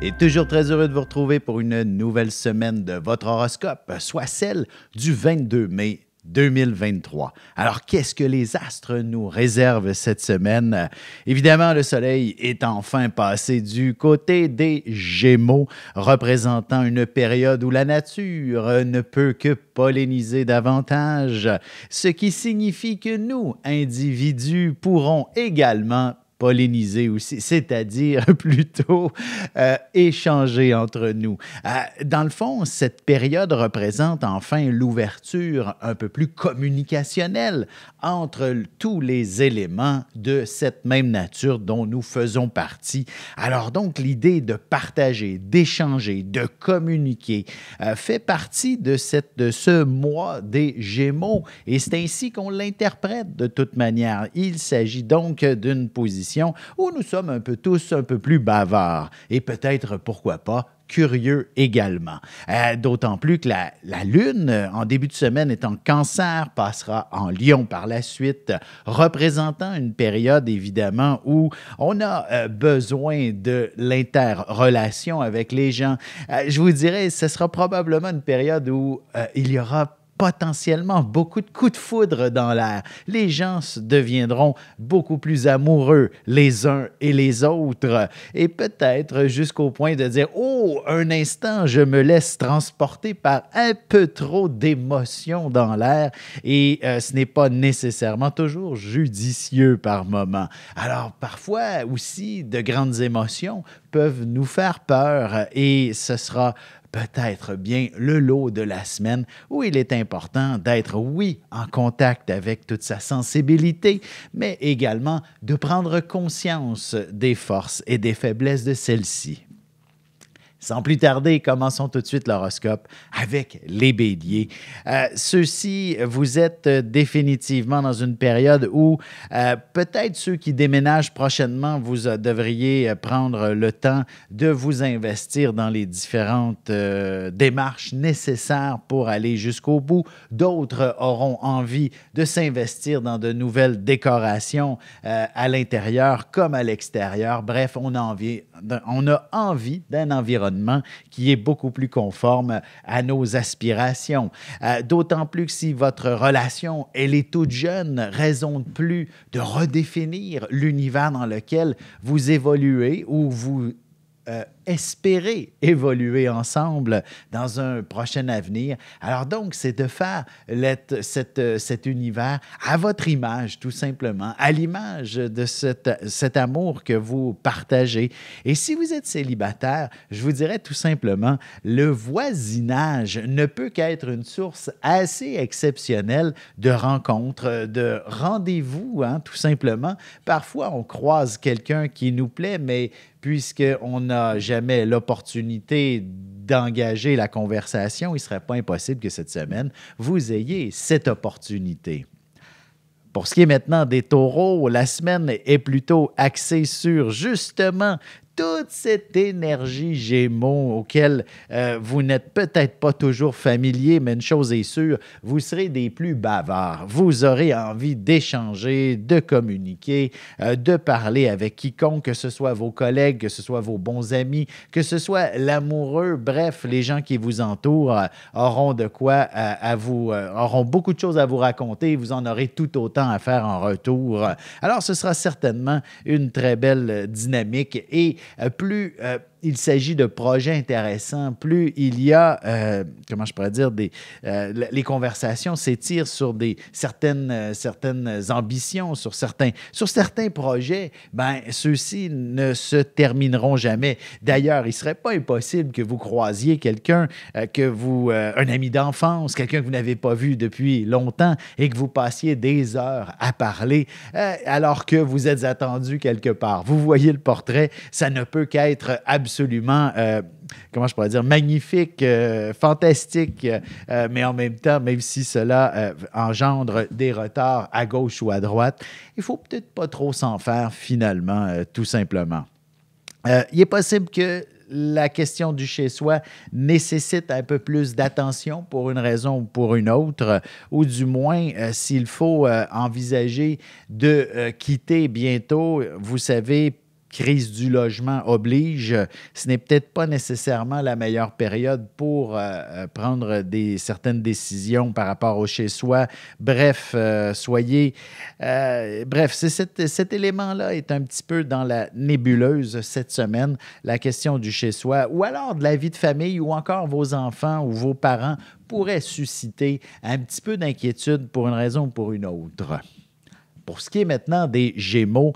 Et toujours très heureux de vous retrouver pour une nouvelle semaine de votre horoscope, soit celle du 22 mai 2023. Alors, qu'est-ce que les astres nous réservent cette semaine? Évidemment, le soleil est enfin passé du côté des Gémeaux, représentant une période où la nature ne peut que polliniser davantage, ce qui signifie que nous, individus, pourrons également polliniser aussi, c'est-à-dire plutôt échanger entre nous. Dans le fond, cette période représente enfin l'ouverture un peu plus communicationnelle entre tous les éléments de cette même nature dont nous faisons partie. Alors donc, l'idée de partager, d'échanger, de communiquer fait partie de ce mois des Gémeaux et c'est ainsi qu'on l'interprète de toute manière. Il s'agit donc d'une position où nous sommes tous un peu plus bavards et peut-être, pourquoi pas, curieux également. D'autant plus que la Lune, en début de semaine, est en Cancer, passera en Lion par la suite, représentant une période, évidemment, où on a besoin de l'interrelation avec les gens. Je vous dirais, ce sera probablement une période où il y aura potentiellement beaucoup de coups de foudre dans l'air. Les gens deviendront beaucoup plus amoureux les uns et les autres et peut-être jusqu'au point de dire « Oh, un instant, je me laisse transporter par un peu trop d'émotions dans l'air et ce n'est pas nécessairement toujours judicieux par moment. » Alors, parfois aussi, de grandes émotions peuvent nous faire peur et ce sera peut-être bien le lot de la semaine où il est important d'être, oui, en contact avec toute sa sensibilité, mais également de prendre conscience des forces et des faiblesses de celle-ci. Sans plus tarder, commençons tout de suite l'horoscope avec les béliers. Ceux-ci, vous êtes définitivement dans une période où peut-être ceux qui déménagent prochainement, vous devriez prendre le temps de vous investir dans les différentes démarches nécessaires pour aller jusqu'au bout. D'autres auront envie de s'investir dans de nouvelles décorations à l'intérieur comme à l'extérieur. Bref, on a envie d'un environnement qui est beaucoup plus conforme à nos aspirations. D'autant plus que si votre relation, elle est toute jeune, raison de plus de redéfinir l'univers dans lequel vous évoluez ou vous espérer évoluer ensemble dans un prochain avenir. Alors donc, c'est de faire cet univers à votre image, tout simplement, à l'image de cet amour que vous partagez. Et si vous êtes célibataire, je vous dirais tout simplement, le voisinage ne peut qu'être une source assez exceptionnelle de rencontres, de rendez-vous, hein, tout simplement. Parfois, on croise quelqu'un qui nous plaît, mais puisqu'on n'a jamais l'opportunité d'engager la conversation, il ne serait pas impossible que cette semaine, vous ayez cette opportunité. Pour ce qui est maintenant des taureaux, la semaine est plutôt axée sur justement toute cette énergie Gémeaux auquel vous n'êtes peut-être pas toujours familier, mais une chose est sûre, vous serez des plus bavards. Vous aurez envie d'échanger, de communiquer, de parler avec quiconque, que ce soit vos collègues, que ce soit vos bons amis, que ce soit l'amoureux, bref, les gens qui vous entourent auront de quoi auront beaucoup de choses à vous raconter, vous en aurez tout autant à faire en retour. Alors, ce sera certainement une très belle dynamique et plus il s'agit de projets intéressants, plus il y a, comment je pourrais dire, les conversations s'étirent sur certaines ambitions, sur certains projets, ben ceux-ci ne se termineront jamais. D'ailleurs, il ne serait pas impossible que vous croisiez quelqu'un, un ami d'enfance, quelqu'un que vous n'avez pas vu depuis longtemps et que vous passiez des heures à parler alors que vous êtes attendu quelque part. Vous voyez le portrait, ça ne peut qu'être absolument, comment je pourrais dire, magnifique, fantastique, mais en même temps, même si cela engendre des retards à gauche ou à droite, il ne faut peut-être pas trop s'en faire finalement, tout simplement. Il est possible que la question du chez-soi nécessite un peu plus d'attention pour une raison ou pour une autre, ou du moins, s'il faut envisager de quitter bientôt, vous savez, crise du logement oblige, ce n'est peut-être pas nécessairement la meilleure période pour prendre certaines décisions par rapport au chez-soi. Bref, cet élément-là est un petit peu dans la nébuleuse cette semaine, la question du chez-soi, ou alors de la vie de famille, ou encore vos enfants ou vos parents pourraient susciter un petit peu d'inquiétude pour une raison ou pour une autre. Pour ce qui est maintenant des Gémeaux,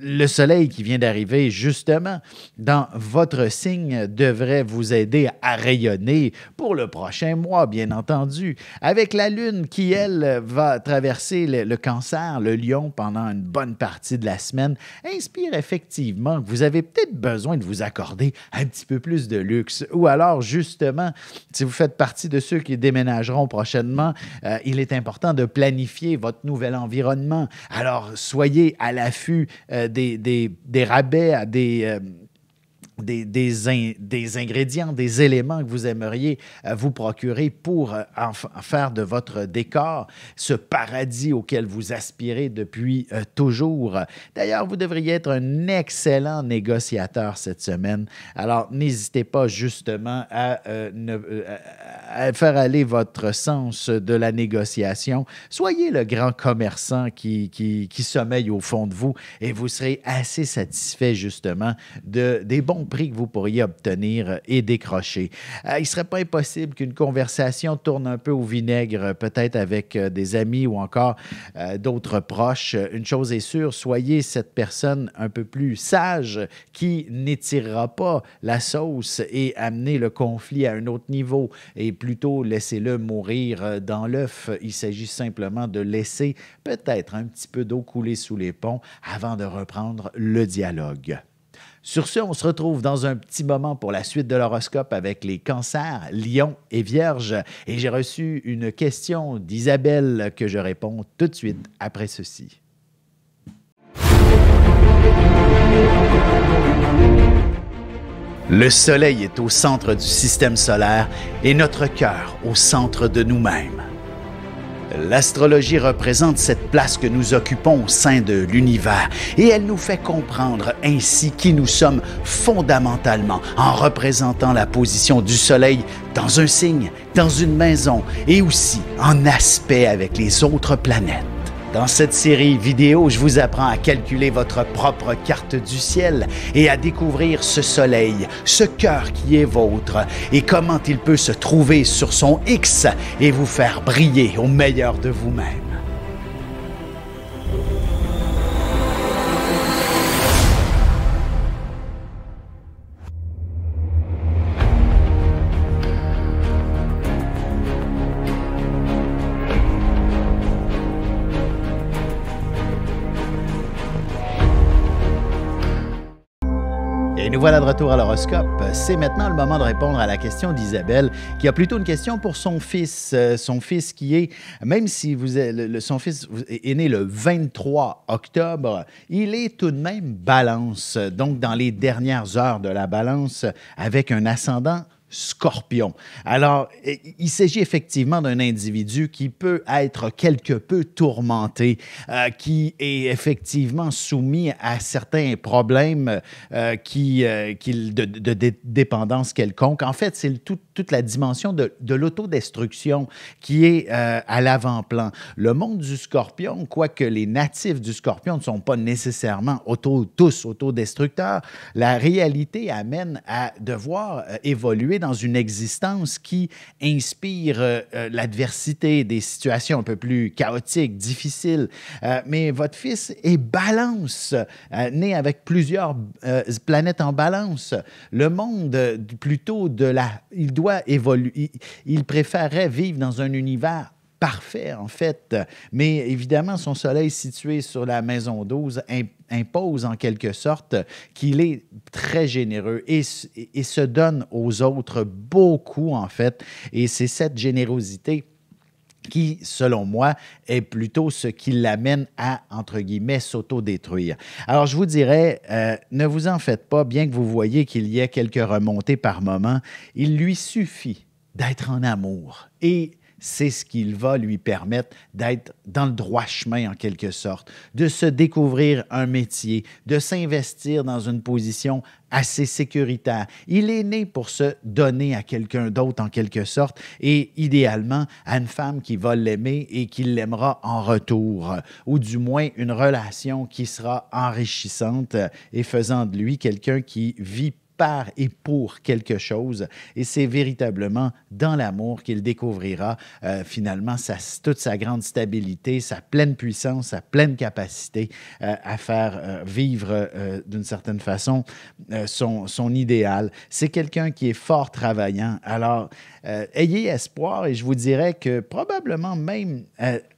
le soleil qui vient d'arriver justement dans votre signe devrait vous aider à rayonner pour le prochain mois, bien entendu. Avec la lune qui, elle, va traverser le cancer, le lion pendant une bonne partie de la semaine, inspire effectivement que vous avez peut-être besoin de vous accorder un petit peu plus de luxe. Ou alors, justement, si vous faites partie de ceux qui déménageront prochainement, il est important de planifier votre nouvel environnement. Alors, soyez à l'affût des rabais, des ingrédients, des éléments que vous aimeriez vous procurer pour en faire de votre décor ce paradis auquel vous aspirez depuis toujours. D'ailleurs, vous devriez être un excellent négociateur cette semaine. Alors, n'hésitez pas justement à faire aller votre sens de la négociation. Soyez le grand commerçant qui sommeille au fond de vous et vous serez assez satisfait justement des bons prix que vous pourriez obtenir et décrocher. Il ne serait pas impossible qu'une conversation tourne un peu au vinaigre, peut-être avec des amis ou encore d'autres proches. Une chose est sûre, soyez cette personne un peu plus sage qui n'étirera pas la sauce et amener le conflit à un autre niveau et plutôt laissez-le mourir dans l'œuf. Il s'agit simplement de laisser peut-être un petit peu d'eau couler sous les ponts avant de reprendre le dialogue. Sur ce, on se retrouve dans un petit moment pour la suite de l'horoscope avec les cancers, lions et vierges. Et j'ai reçu une question d'Isabelle que je réponds tout de suite après ceci. Le soleil est au centre du système solaire et notre cœur au centre de nous-mêmes. L'astrologie représente cette place que nous occupons au sein de l'univers et elle nous fait comprendre ainsi qui nous sommes fondamentalement en représentant la position du Soleil dans un signe, dans une maison et aussi en aspect avec les autres planètes. Dans cette série vidéo, je vous apprends à calculer votre propre carte du ciel et à découvrir ce soleil, ce cœur qui est vôtre et comment il peut se trouver sur son X et vous faire briller au meilleur de vous-même. Et nous voilà de retour à l'horoscope. C'est maintenant le moment de répondre à la question d'Isabelle, qui a plutôt une question pour son fils. Son fils qui est, même si son fils est né le 23 octobre, il est tout de même balance, donc dans les dernières heures de la balance, avec un ascendant Scorpion. Alors, il s'agit effectivement d'un individu qui peut être quelque peu tourmenté, qui est effectivement soumis à certains problèmes de dépendance quelconque. En fait, c'est toute la dimension de l'autodestruction qui est à l'avant-plan. Le monde du Scorpion, quoique les natifs du Scorpion ne sont pas nécessairement tous autodestructeurs, la réalité amène à devoir évoluer dans une existence qui inspire l'adversité, des situations un peu plus chaotiques, difficiles. Mais votre fils est balance, né avec plusieurs planètes en balance. Le monde, plutôt il doit évoluer. Il préférerait vivre dans un univers parfait, en fait. Mais évidemment, son soleil situé sur la maison 12 impose en quelque sorte qu'il est très généreux et se donne aux autres beaucoup, en fait. Et c'est cette générosité qui, selon moi, est plutôt ce qui l'amène à, entre guillemets, s'autodétruire. Alors, je vous dirais, ne vous en faites pas, bien que vous voyez qu'il y ait quelques remontées par moment, il lui suffit d'être en amour. Et c'est ce qui va lui permettre d'être dans le droit chemin en quelque sorte, de se découvrir un métier, de s'investir dans une position assez sécuritaire. Il est né pour se donner à quelqu'un d'autre en quelque sorte et idéalement à une femme qui va l'aimer et qui l'aimera en retour, ou du moins une relation qui sera enrichissante et faisant de lui quelqu'un qui vit par et pour quelque chose. Et c'est véritablement dans l'amour qu'il découvrira finalement toute sa grande stabilité, sa pleine puissance, sa pleine capacité à faire vivre d'une certaine façon son idéal. C'est quelqu'un qui est fort travaillant. Alors, ayez espoir et je vous dirais que probablement même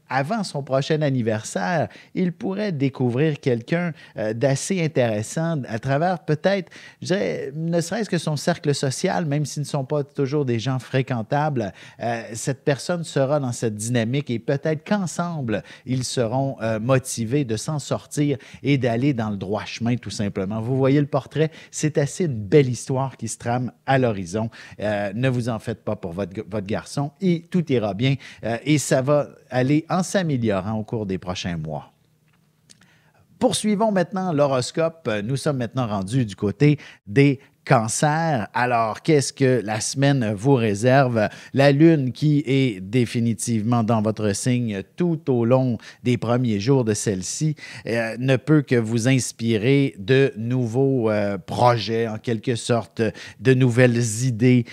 avant son prochain anniversaire, il pourrait découvrir quelqu'un d'assez intéressant à travers peut-être, je dirais, ne serait-ce que son cercle social, même s'ils ne sont pas toujours des gens fréquentables, cette personne sera dans cette dynamique et peut-être qu'ensemble, ils seront motivés de s'en sortir et d'aller dans le droit chemin, tout simplement. Vous voyez le portrait, c'est assez une belle histoire qui se trame à l'horizon. Ne vous en faites pas pour votre garçon et tout ira bien et ça va aller en s'améliorant au cours des prochains mois. Poursuivons maintenant l'horoscope. Nous sommes maintenant rendus du côté des Cancer. Alors, qu'est-ce que la semaine vous réserve? La Lune qui est définitivement dans votre signe tout au long des premiers jours de celle-ci ne peut que vous inspirer de nouveaux projets, en quelque sorte, de nouvelles idées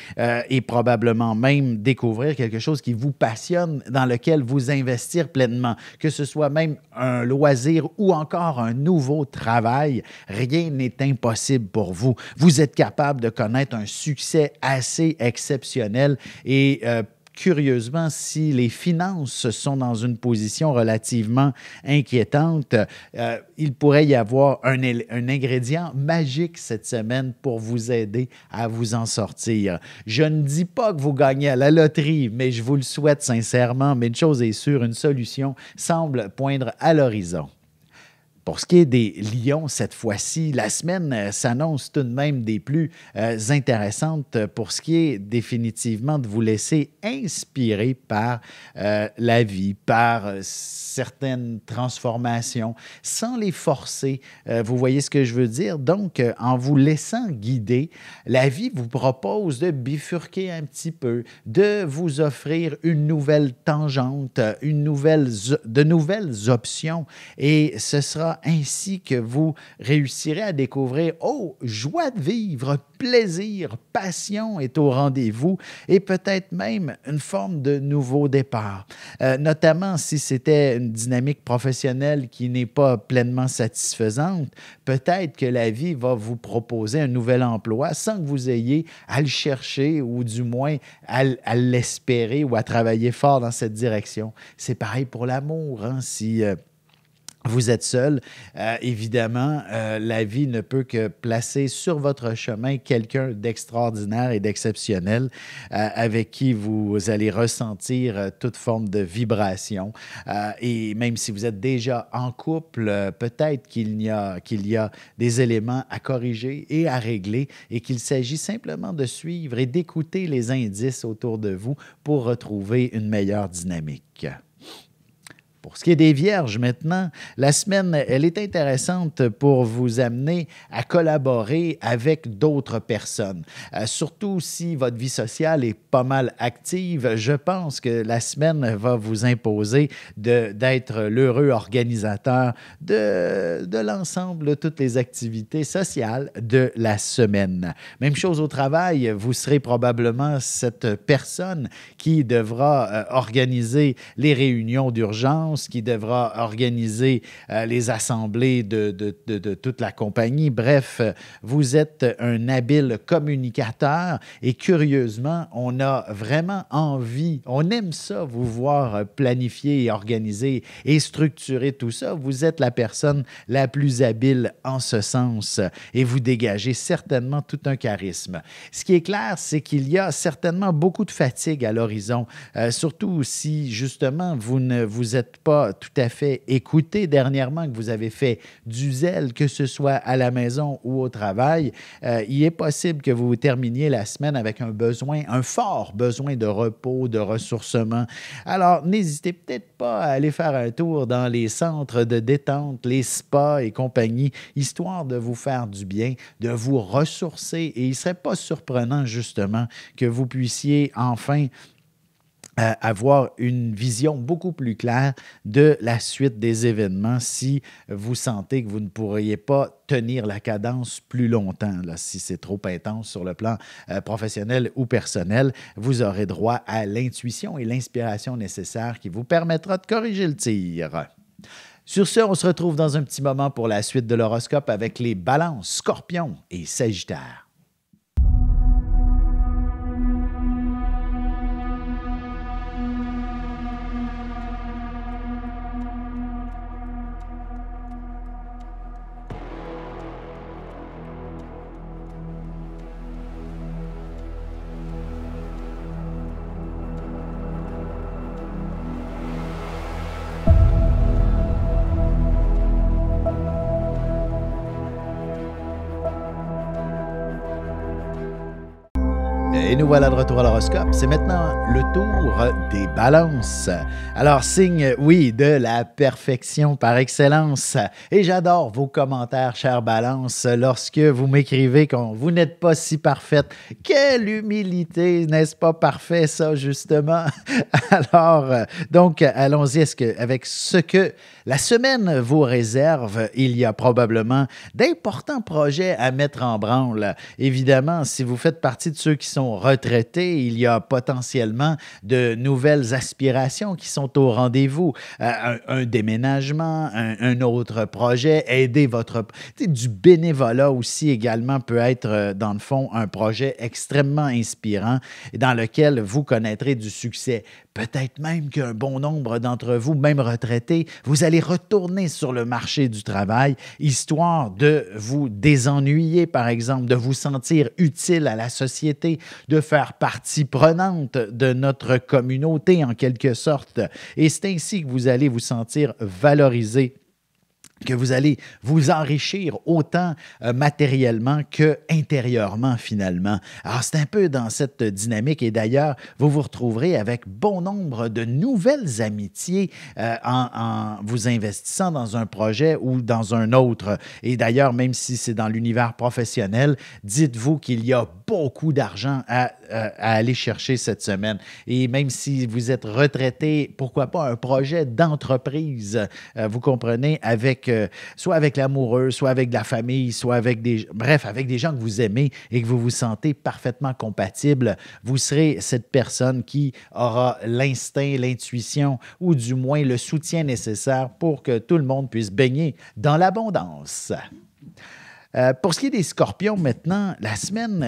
et probablement même découvrir quelque chose qui vous passionne, dans lequel vous investir pleinement, que ce soit même un loisir ou encore un nouveau travail. Rien n'est impossible pour vous. Vous êtes capable de connaître un succès assez exceptionnel et curieusement, si les finances sont dans une position relativement inquiétante, il pourrait y avoir un ingrédient magique cette semaine pour vous aider à vous en sortir. Je ne dis pas que vous gagnez à la loterie, mais je vous le souhaite sincèrement. Mais une chose est sûre, une solution semble poindre à l'horizon. Pour ce qui est des lions, cette fois-ci, la semaine s'annonce tout de même des plus intéressantes pour ce qui est définitivement de vous laisser inspirer par la vie, par certaines transformations, sans les forcer. Vous voyez ce que je veux dire? Donc, en vous laissant guider, la vie vous propose de bifurquer un petit peu, de vous offrir une nouvelle tangente, de nouvelles options et ce sera ainsi que vous réussirez à découvrir, joie de vivre, plaisir, passion est au rendez-vous et peut-être même une forme de nouveau départ. Notamment si c'était une dynamique professionnelle qui n'est pas pleinement satisfaisante, peut-être que la vie va vous proposer un nouvel emploi sans que vous ayez à le chercher ou du moins à l'espérer ou à travailler fort dans cette direction. C'est pareil pour l'amour, hein, si vous êtes seul, évidemment, la vie ne peut que placer sur votre chemin quelqu'un d'extraordinaire et d'exceptionnel avec qui vous allez ressentir toute forme de vibration. Et même si vous êtes déjà en couple, peut-être qu'il y a des éléments à corriger et à régler et qu'il s'agit simplement de suivre et d'écouter les indices autour de vous pour retrouver une meilleure dynamique. Pour ce qui est des Vierges maintenant, la semaine, elle est intéressante pour vous amener à collaborer avec d'autres personnes. Surtout si votre vie sociale est pas mal active, je pense que la semaine va vous imposer d'être l'heureux organisateur de l'ensemble de toutes les activités sociales de la semaine. Même chose au travail, vous serez probablement cette personne qui devra organiser les réunions d'urgence, qui devra organiser les assemblées de toute la compagnie. Bref, vous êtes un habile communicateur et curieusement, on a vraiment envie, on aime ça, vous voir planifier et organiser et structurer tout ça. Vous êtes la personne la plus habile en ce sens et vous dégagez certainement tout un charisme. Ce qui est clair, c'est qu'il y a certainement beaucoup de fatigue à l'horizon, surtout si justement vous ne vous êtes pas pas tout à fait écouté dernièrement, que vous avez fait du zèle, que ce soit à la maison ou au travail, il est possible que vous terminiez la semaine avec un fort besoin de repos, de ressourcement. Alors, n'hésitez peut-être pas à aller faire un tour dans les centres de détente, les spas et compagnie, histoire de vous faire du bien, de vous ressourcer. Et il ne serait pas surprenant, justement, que vous puissiez enfin avoir une vision beaucoup plus claire de la suite des événements si vous sentez que vous ne pourriez pas tenir la cadence plus longtemps. Là, si c'est trop intense sur le plan professionnel ou personnel, vous aurez droit à l'intuition et l'inspiration nécessaires qui vous permettra de corriger le tir. Sur ce, on se retrouve dans un petit moment pour la suite de l'horoscope avec les balances, scorpions et sagittaires. Et nous voilà de retour à l'horoscope. C'est maintenant le tour des balances. Alors, signe, oui, de la perfection par excellence. Et j'adore vos commentaires, chère balance, lorsque vous m'écrivez que vous n'êtes pas si parfaite. Quelle humilité, n'est-ce pas parfait, ça, justement? Alors, donc, allons-y. Avec ce que la semaine vous réserve, il y a probablement d'importants projets à mettre en branle. Évidemment, si vous faites partie de ceux qui sont retraités, il y a potentiellement de nouvelles aspirations qui sont au rendez-vous. Un déménagement, un autre projet, aider votre... Du bénévolat aussi également peut être, dans le fond, un projet extrêmement inspirant dans lequel vous connaîtrez du succès. Peut-être même qu'un bon nombre d'entre vous, même retraités, vous allez retourner sur le marché du travail, histoire de vous désennuyer, par exemple, de vous sentir utile à la société, de faire partie prenante de notre communauté, en quelque sorte. Et c'est ainsi que vous allez vous sentir valorisé, que vous allez vous enrichir autant matériellement que intérieurement, finalement. Alors, c'est un peu dans cette dynamique et d'ailleurs, vous vous retrouverez avec bon nombre de nouvelles amitiés en vous investissant dans un projet ou dans un autre. Et d'ailleurs, même si c'est dans l'univers professionnel, dites-vous qu'il y a beaucoup d'argent à aller chercher cette semaine. Et même si vous êtes retraité, pourquoi pas un projet d'entreprise, vous comprenez, soit avec l'amoureux, soit avec de la famille, soit avec avec des gens que vous aimez et que vous vous sentez parfaitement compatible, vous serez cette personne qui aura l'instinct, l'intuition ou du moins le soutien nécessaire pour que tout le monde puisse baigner dans l'abondance. Pour ce qui est des scorpions maintenant, la semaine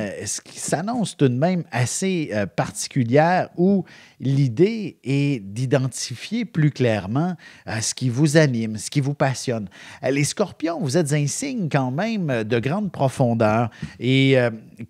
s'annonce tout de même assez particulière où l'idée est d'identifier plus clairement ce qui vous anime, ce qui vous passionne. Les scorpions, vous êtes un signe quand même de grande profondeur et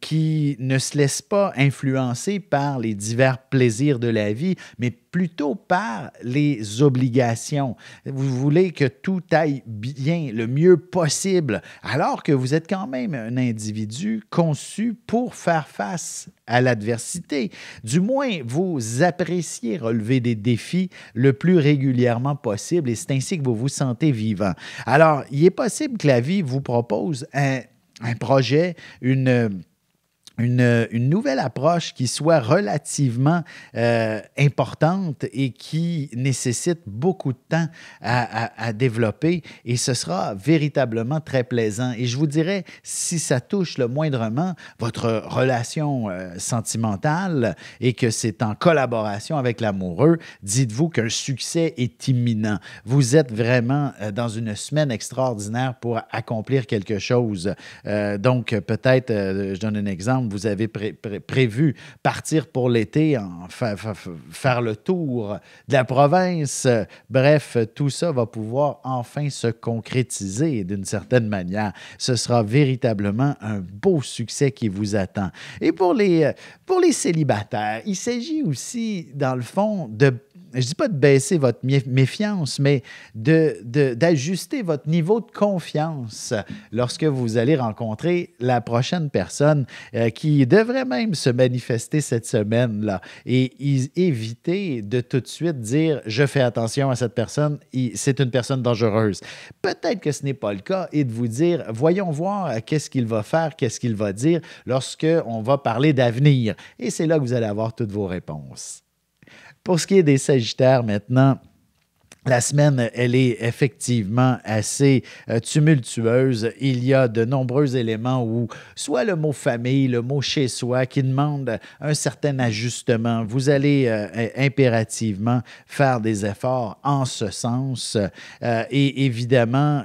qui ne se laisse pas influencer par les divers plaisirs de la vie, mais plutôt par les obligations. Vous voulez que tout aille bien, le mieux possible, alors que vous êtes quand même un individu conçu pour faire face à l'adversité. Du moins, vous appréciez relever des défis le plus régulièrement possible et c'est ainsi que vous vous sentez vivant. Alors, il est possible que la vie vous propose un projet, une nouvelle approche qui soit relativement importante et qui nécessite beaucoup de temps à développer et ce sera véritablement très plaisant. Et je vous dirais, si ça touche le moindrement votre relation sentimentale et que c'est en collaboration avec l'amoureux, dites-vous qu'un succès est imminent. Vous êtes vraiment dans une semaine extraordinaire pour accomplir quelque chose. Donc, peut-être, je donne un exemple, vous avez prévu partir pour l'été, faire le tour de la province. Bref, tout ça va pouvoir enfin se concrétiser d'une certaine manière. Ce sera véritablement un beau succès qui vous attend. Et pour les célibataires, il s'agit aussi, dans le fond, je ne dis pas de baisser votre méfiance, mais d'ajuster votre niveau de confiance lorsque vous allez rencontrer la prochaine personne qui devrait même se manifester cette semaine-là. Et éviter de tout de suite dire « je fais attention à cette personne, c'est une personne dangereuse ». Peut-être que ce n'est pas le cas et de vous dire « voyons voir qu'est-ce qu'il va faire, qu'est-ce qu'il va dire lorsqu'on va parler d'avenir ». Et c'est là que vous allez avoir toutes vos réponses. Pour ce qui est des Sagittaires maintenant, la semaine, elle est effectivement assez tumultueuse. Il y a de nombreux éléments où soit le mot famille, le mot chez soi qui demande un certain ajustement. Vous allez impérativement faire des efforts en ce sens. Et évidemment,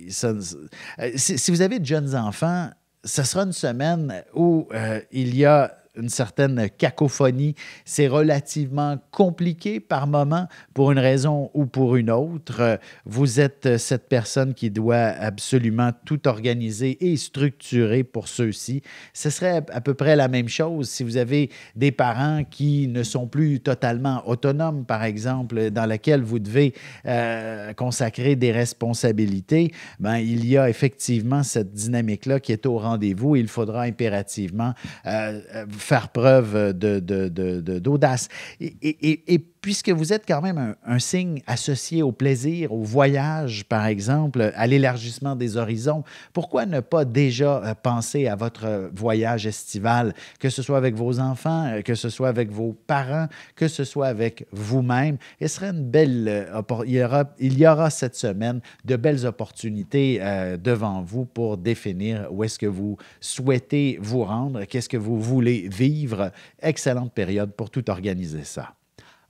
si vous avez de jeunes enfants, ce sera une semaine où il y a une certaine cacophonie. C'est relativement compliqué par moment pour une raison ou pour une autre. Vous êtes cette personne qui doit absolument tout organiser et structurer pour ceux-ci. Ce serait à peu près la même chose si vous avez des parents qui ne sont plus totalement autonomes, par exemple, dans laquelle vous devez consacrer des responsabilités. Bien, il y a effectivement cette dynamique-là qui est au rendez-vous. Il faudra impérativement faire preuve d'audace. Et puisque vous êtes quand même un signe associé au plaisir, au voyage, par exemple, à l'élargissement des horizons, pourquoi ne pas déjà penser à votre voyage estival, que ce soit avec vos enfants, que ce soit avec vos parents, que ce soit avec vous-même? Il serait une belle il y aura cette semaine de belles opportunités devant vous pour définir où est-ce que vous souhaitez vous rendre, qu'est-ce que vous voulez vivre. Excellente période pour tout organiser ça.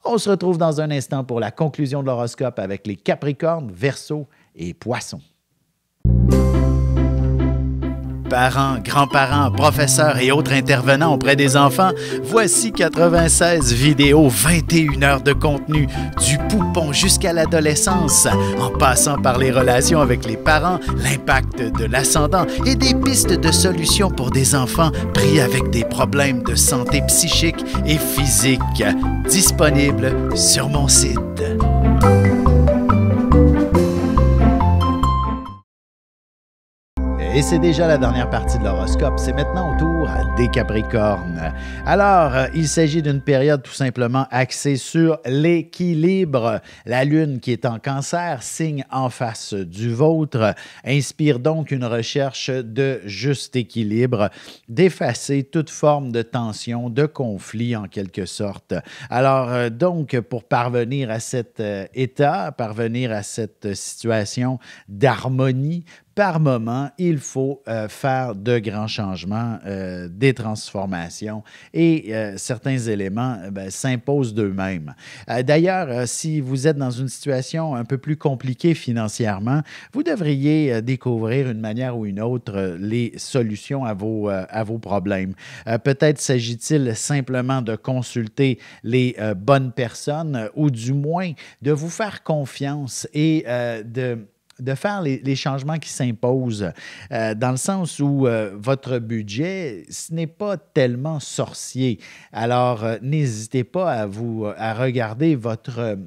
On se retrouve dans un instant pour la conclusion de l'horoscope avec les Capricornes, Verseaux et Poissons. Parents, grands-parents, professeurs et autres intervenants auprès des enfants, voici 96 vidéos, 21 heures de contenu, du poupon jusqu'à l'adolescence, en passant par les relations avec les parents, l'impact de l'ascendant et des pistes de solutions pour des enfants pris avec des problèmes de santé psychique et physique. Disponible sur mon site. Et c'est déjà la dernière partie de l'horoscope. C'est maintenant au tour des Capricornes. Alors, il s'agit d'une période tout simplement axée sur l'équilibre. La Lune, qui est en Cancer, signe en face du vôtre, inspire donc une recherche de juste équilibre, d'effacer toute forme de tension, de conflit en quelque sorte. Alors, donc, pour parvenir à cet état, parvenir à cette situation d'harmonie, par moment, il faut faire de grands changements, des transformations et certains éléments s'imposent d'eux-mêmes. D'ailleurs, si vous êtes dans une situation un peu plus compliquée financièrement, vous devriez découvrir une manière ou une autre les solutions à vos problèmes. Peut-être s'agit-il simplement de consulter les bonnes personnes ou du moins de vous faire confiance et de faire les changements qui s'imposent, dans le sens où votre budget, ce n'est pas tellement sorcier. Alors, n'hésitez pas à regarder votre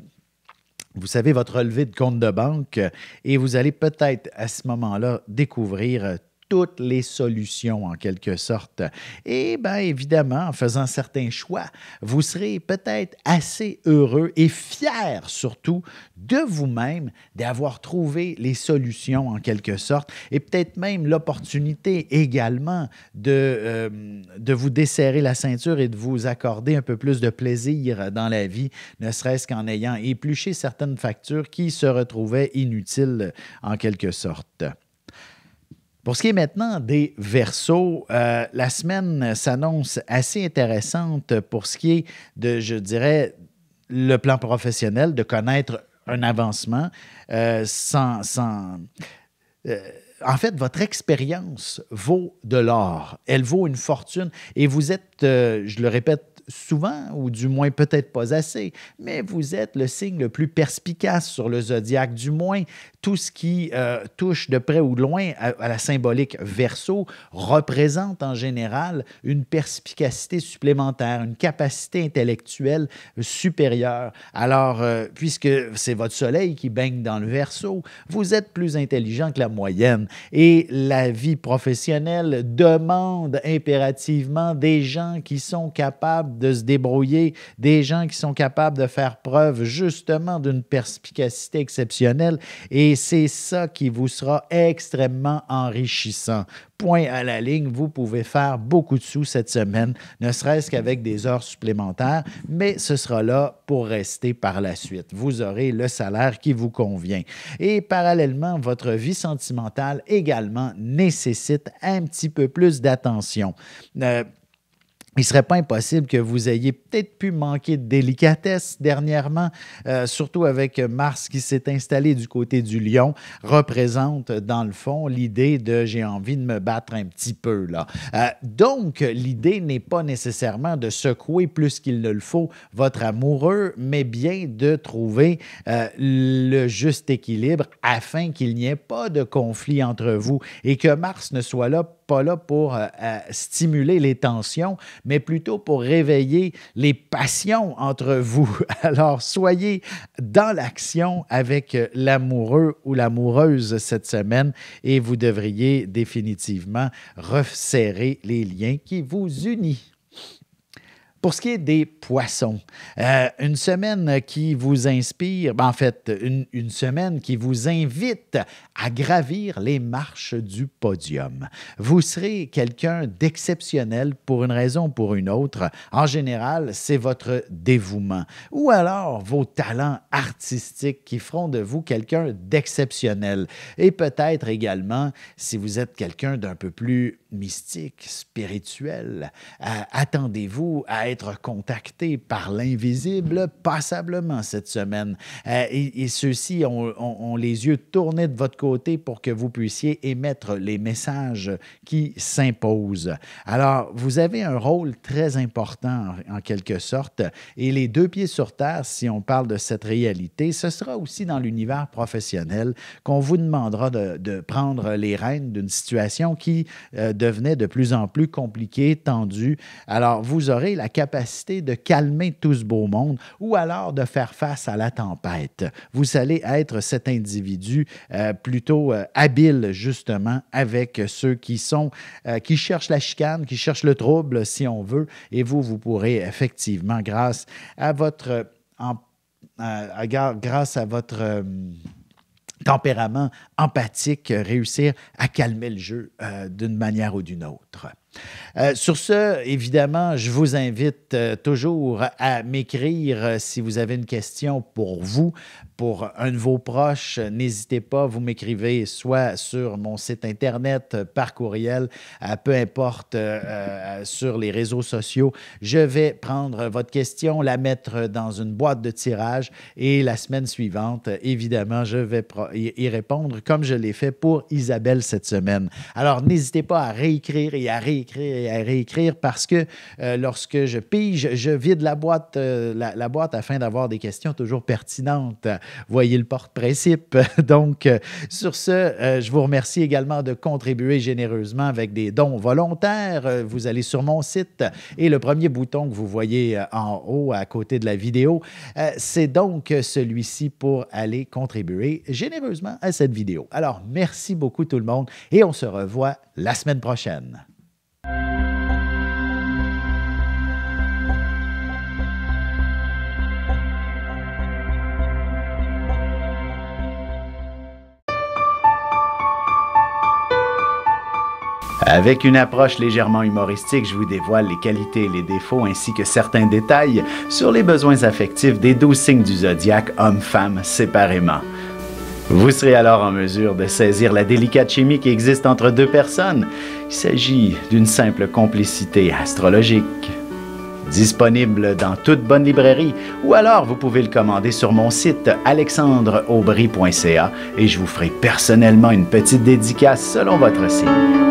relevé de compte de banque et vous allez peut-être à ce moment-là découvrir toutes les solutions en quelque sorte. Et bien évidemment, en faisant certains choix, vous serez peut-être assez heureux et fier surtout de vous-même d'avoir trouvé les solutions en quelque sorte et peut-être même l'opportunité également de vous desserrer la ceinture et de vous accorder un peu plus de plaisir dans la vie, ne serait-ce qu'en ayant épluché certaines factures qui se retrouvaient inutiles en quelque sorte. Pour ce qui est maintenant des Verseaux, la semaine s'annonce assez intéressante pour ce qui est de, je dirais, le plan professionnel, de connaître un avancement en fait, votre expérience vaut de l'or. Elle vaut une fortune et vous êtes, je le répète souvent, ou du moins peut-être pas assez, mais vous êtes le signe le plus perspicace sur le zodiaque. Du moins, tout ce qui touche de près ou de loin à la symbolique Verseau représente en général une perspicacité supplémentaire, une capacité intellectuelle supérieure. Alors, puisque c'est votre soleil qui baigne dans le Verseau, vous êtes plus intelligent que la moyenne et la vie professionnelle demande impérativement des gens qui sont capables de se débrouiller, des gens qui sont capables de faire preuve justement d'une perspicacité exceptionnelle et c'est ça qui vous sera extrêmement enrichissant. Point à la ligne, vous pouvez faire beaucoup de sous cette semaine, ne serait-ce qu'avec des heures supplémentaires, mais ce sera là pour rester par la suite. Vous aurez le salaire qui vous convient. Et parallèlement, votre vie sentimentale également nécessite un petit peu plus d'attention. Il ne serait pas impossible que vous ayez peut-être pu manquer de délicatesse dernièrement, surtout avec Mars qui s'est installé du côté du Lion, représente dans le fond l'idée de « j'ai envie de me battre un petit peu ». Là. Donc, l'idée n'est pas nécessairement de secouer plus qu'il ne le faut votre amoureux, mais bien de trouver le juste équilibre afin qu'il n'y ait pas de conflit entre vous et que Mars ne soit pas là pour stimuler les tensions, mais plutôt pour réveiller les passions entre vous. Alors, soyez dans l'action avec l'amoureux ou l'amoureuse cette semaine et vous devriez définitivement resserrer les liens qui vous unissent. Pour ce qui est des poissons, une semaine qui vous inspire, en fait, une semaine qui vous invite à gravir les marches du podium. Vous serez quelqu'un d'exceptionnel pour une raison ou pour une autre. En général, c'est votre dévouement ou alors vos talents artistiques qui feront de vous quelqu'un d'exceptionnel. Et peut-être également, si vous êtes quelqu'un d'un peu plus mystique, spirituel, attendez-vous à être contacté par l'invisible passablement cette semaine. Et ceux-ci ont les yeux tournés de votre côté pour que vous puissiez émettre les messages qui s'imposent. Alors, vous avez un rôle très important en quelque sorte et les deux pieds sur terre, si on parle de cette réalité, ce sera aussi dans l'univers professionnel qu'on vous demandera de prendre les rênes d'une situation qui devenait de plus en plus compliquée, tendue. Alors, vous aurez la capacité de calmer tout ce beau monde ou alors de faire face à la tempête. Vous allez être cet individu plutôt habile, justement, avec ceux qui cherchent la chicane, qui cherchent le trouble, si on veut, et vous pourrez effectivement, grâce à votre tempérament empathique, réussir à calmer le jeu d'une manière ou d'une autre. Sur ce, évidemment, je vous invite toujours à m'écrire si vous avez une question pour vous, pour un de vos proches. N'hésitez pas, vous m'écrivez soit sur mon site Internet, par courriel, peu importe, sur les réseaux sociaux. Je vais prendre votre question, la mettre dans une boîte de tirage et la semaine suivante, évidemment, je vais y répondre comme je l'ai fait pour Isabelle cette semaine. Alors, n'hésitez pas à réécrire et à réécrire parce que lorsque je pige, je vide la boîte afin d'avoir des questions toujours pertinentes. Voyez le porte-principe. Donc, sur ce, je vous remercie également de contribuer généreusement avec des dons volontaires. Vous allez sur mon site et le premier bouton que vous voyez en haut à côté de la vidéo, c'est donc celui-ci pour aller contribuer généreusement à cette vidéo. Alors, merci beaucoup tout le monde et on se revoit la semaine prochaine. Avec une approche légèrement humoristique, je vous dévoile les qualités et les défauts ainsi que certains détails sur les besoins affectifs des 12 signes du zodiaque, hommes-femmes, séparément. Vous serez alors en mesure de saisir la délicate chimie qui existe entre deux personnes. Il s'agit d'une simple complicité astrologique. Disponible dans toute bonne librairie ou alors vous pouvez le commander sur mon site alexandreaubry.ca et je vous ferai personnellement une petite dédicace selon votre signe.